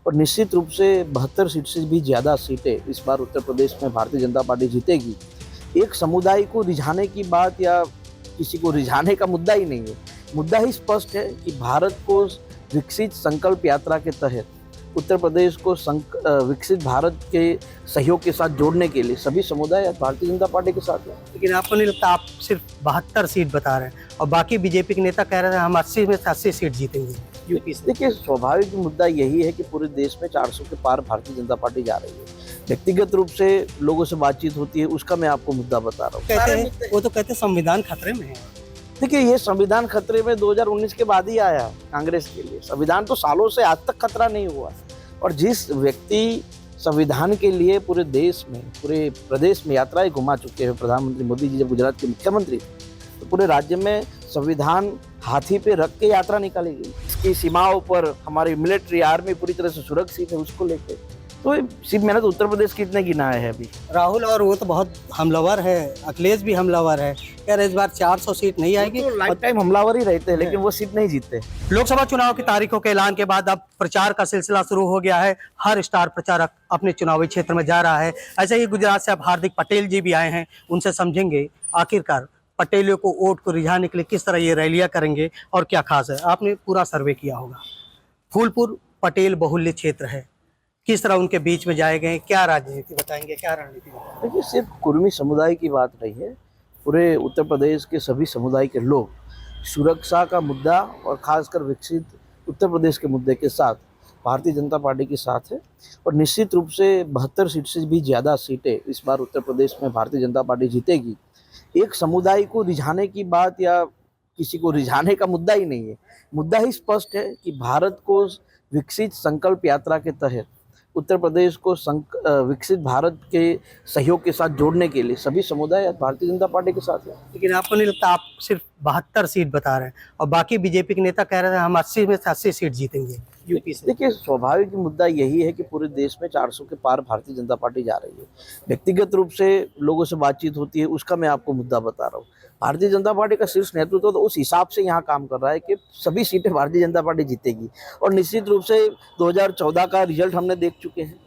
और निश्चित रूप से 72 सीट से भी ज़्यादा सीटें इस बार उत्तर प्रदेश में भारतीय जनता पार्टी जीतेगी। एक समुदाय को रिझाने की बात या किसी को रिझाने का मुद्दा ही नहीं है। मुद्दा ही स्पष्ट है कि भारत को विकसित संकल्प यात्रा के तहत उत्तर प्रदेश को विकसित भारत के सहयोग के साथ जोड़ने के लिए सभी समुदाय आज भारतीय जनता पार्टी के साथ हैं। लेकिन आपको नहीं लगता आप सिर्फ 72 सीट बता रहे हैं और बाकी बीजेपी के नेता कह रहे हैं हम 80 में से 80 सीट जीतेंगे यूपी से? देखिए, स्वाभाविक मुद्दा यही है कि पूरे देश में 400 के पार भारतीय जनता पार्टी जा रही है। व्यक्तिगत रूप से लोगों से बातचीत होती है, उसका मैं आपको मुद्दा बता रहा हूँ। कहते हैं वो तो कहते हैं संविधान खतरे में है। देखिए, ये संविधान खतरे में 2019 के बाद ही आया कांग्रेस के लिए। संविधान तो सालों से आज तक खतरा नहीं हुआ। और जिस व्यक्ति संविधान के लिए पूरे देश में, पूरे प्रदेश में यात्राएं घुमा चुके हैं, प्रधानमंत्री मोदी जी जब गुजरात के मुख्यमंत्री थे तो पूरे राज्य में संविधान हाथी पे रख के यात्रा निकाली गई। इसकी सीमाओं पर हमारी मिलिट्री आर्मी पूरी तरह से सुरक्षित है, उसको लेके तो सिर्फ मैंने तो उत्तर प्रदेश कितने गिनाए हैं अभी। राहुल और वो तो बहुत हमलावर है, अखिलेश भी हमलावर है, कह रहे इस बार 400 सीट नहीं आएगी। तो लाइफ टाइम हमलावर ही रहते हैं, लेकिन वो सीट नहीं जीतते। लोकसभा चुनाव की तारीखों के ऐलान के बाद अब प्रचार का सिलसिला शुरू हो गया है। हर स्टार प्रचारक अपने चुनावी क्षेत्र में जा रहा है। ऐसे ही गुजरात से अब हार्दिक पटेल जी भी आए हैं, उनसे समझेंगे आखिरकार पटेलियों को वोट को रिझाने के लिए किस तरह ये रैलियां करेंगे और क्या खास है। आपने पूरा सर्वे किया होगा। फूलपुर पटेल बहुल्य क्षेत्र है, किस तरह उनके बीच में जाए गए, क्या राजनीति बताएंगे, क्या रणनीति बताएंगे? देखिए, सिर्फ कुर्मी समुदाय की बात नहीं है, पूरे उत्तर प्रदेश के सभी समुदाय के लोग सुरक्षा का मुद्दा और खासकर विकसित उत्तर प्रदेश के मुद्दे के साथ भारतीय जनता पार्टी के साथ है। और निश्चित रूप से 72 सीट से भी ज़्यादा सीटें इस बार उत्तर प्रदेश में भारतीय जनता पार्टी जीतेगी। एक समुदाय को रिझाने की बात या किसी को रिझाने का मुद्दा ही नहीं है। मुद्दा ही स्पष्ट है कि भारत को विकसित संकल्प यात्रा के तहत उत्तर प्रदेश को विकसित भारत के सहयोग के साथ जोड़ने के लिए सभी समुदाय आज भारतीय जनता पार्टी के साथ हैं। लेकिन आपको नहीं लगता आप सिर्फ 72 सीट बता रहे हैं और बाकी बीजेपी के नेता कह रहे हैं हम 80 में से 80 सीट जीतेंगे यूपी से? देखिए, स्वाभाविक मुद्दा यही है कि पूरे देश में 400 के पार भारतीय जनता पार्टी जा रही है। व्यक्तिगत रूप से लोगों से बातचीत होती है, उसका मैं आपको मुद्दा बता रहा हूँ। भारतीय जनता पार्टी का शीर्ष नेतृत्व तो उस हिसाब से यहाँ काम कर रहा है कि सभी सीटें भारतीय जनता पार्टी जीतेगी। और निश्चित रूप से 2014 का रिजल्ट हमने देख चुके हैं।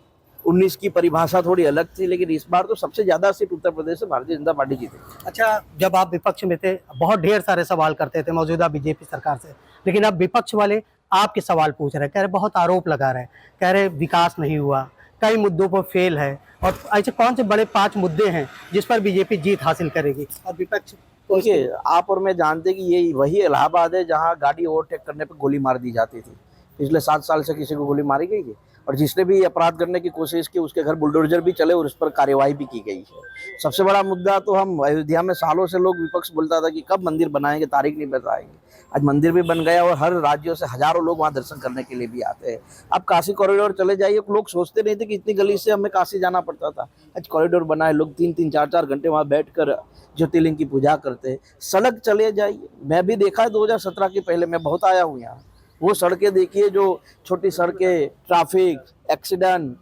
19 की परिभाषा थोड़ी अलग थी, लेकिन इस बार तो सबसे ज्यादा सीट उत्तर प्रदेश से भारतीय जनता पार्टी जीतेगी। अच्छा, जब आप विपक्ष में थे बहुत ढेर सारे सवाल करते थे मौजूदा बीजेपी सरकार से, लेकिन अब विपक्ष वाले आपके सवाल पूछ रहे हैं, कह रहे बहुत आरोप लगा रहे हैं, कह रहे विकास नहीं हुआ, कई मुद्दों पर फेल है। और ऐसे कौन से बड़े 5 मुद्दे हैं जिस पर बीजेपी जीत हासिल करेगी? और विपक्ष देखिए, आप और मैं जानते कि ये वही इलाहाबाद है जहाँ गाड़ी ओवरटेक करने पर गोली मार दी जाती थी। पिछले 7 साल से किसी को गोली मारी गई है, और जिसने भी अपराध करने की कोशिश की उसके घर बुलडोजर भी चले और उस पर कार्यवाही भी की गई है। सबसे बड़ा मुद्दा तो हम अयोध्या में सालों से लोग विपक्ष बोलता था कि कब मंदिर बनाएंगे, तारीख नहीं बताएंगे। आज मंदिर भी बन गया और हर राज्यों से हजारों लोग वहाँ दर्शन करने के लिए भी आते हैं। अब काशी कॉरिडोर चले जाइए, लोग सोचते नहीं थे कि इतनी गली से हमें काशी जाना पड़ता था। आज कॉरिडोर बनाए, लोग 3-3, 4-4 घंटे वहाँ बैठकर ज्योतिर्लिंग की पूजा करते हैं। सड़क चले जाइए, मैं भी देखा है 2017 के पहले, मैं बहुत आया हूँ यहाँ। वो सड़कें देखिए, जो छोटी सड़कें, ट्रैफिक, एक्सीडेंट।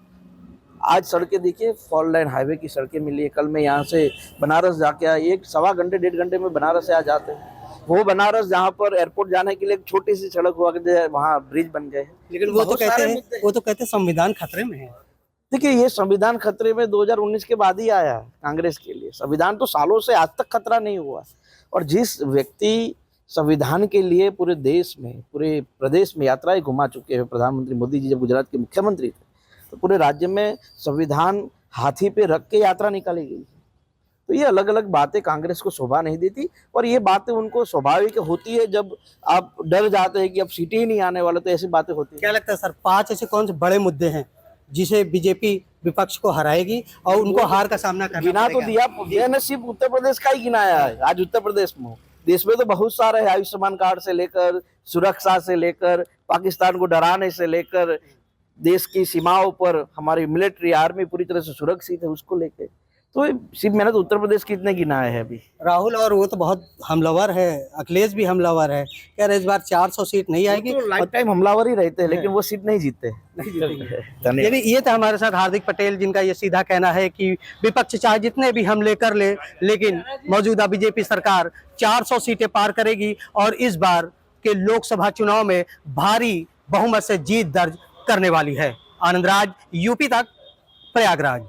आज सड़कें देखिए, 4 लाइन हाईवे की सड़कें मिली है। कल मैं यहाँ से बनारस जाके आया, 1-1.25 घंटे 1.5 घंटे में बनारस से आ जाते हैं। वो बनारस जहाँ पर एयरपोर्ट जाने के लिए एक छोटी सी सड़क हुआ करती, वहाँ ब्रिज बन गए हैं। लेकिन वो तो कहते हैं संविधान खतरे में है। देखिए, ये संविधान खतरे में 2019 के बाद ही आया कांग्रेस के लिए। संविधान तो सालों से आज तक खतरा नहीं हुआ। और जिस व्यक्ति संविधान के लिए पूरे देश में, पूरे प्रदेश में यात्राएं घुमा चुके हैं, प्रधानमंत्री मोदी जी जब गुजरात के मुख्यमंत्री थे तो पूरे राज्य में संविधान हाथी पे रख के यात्रा निकाली गई। तो ये अलग अलग बातें कांग्रेस को शोभा नहीं देती, और ये बातें उनको स्वाभाविक होती है। जब आप डर जाते हैं कि अब सीटें ही नहीं आने वाले, तो ऐसी बातें होती है। क्या लगता है सर, 5 ऐसे कौन से बड़े मुद्दे हैं जिसे बीजेपी विपक्ष को हराएगी और उनको हार का सामना करना गिना तो पड़ेगा? दिया, मैंने सिर्फ उत्तर प्रदेश का ही गिनाया है। आज उत्तर प्रदेश में, देश में तो बहुत सारे है। आयुष्मान कार्ड से लेकर सुरक्षा से लेकर पाकिस्तान को डराने से लेकर देश की सीमाओं पर हमारी मिलिट्री आर्मी पूरी तरह से सुरक्षित है, उसको लेकर तो सिर्फ मैंने तो उत्तर प्रदेश कितने गिनाए हैं अभी। राहुल और वो तो बहुत हमलावर है, अखिलेश भी हमलावर है, कह रहे इस बार 400 सीट नहीं आएगी। तो लाइफ टाइम हमलावर ही रहते हैं, लेकिन वो सीट नहीं जीतते। ये था हमारे साथ हार्दिक पटेल, जिनका ये सीधा कहना है कि विपक्ष चाहे जितने भी हमले कर ले, लेकिन मौजूदा बीजेपी सरकार 400 सीटें पार करेगी और इस बार के लोकसभा चुनाव में भारी बहुमत से जीत दर्ज करने वाली है। आनंद राज, यूपी तक, प्रयागराज।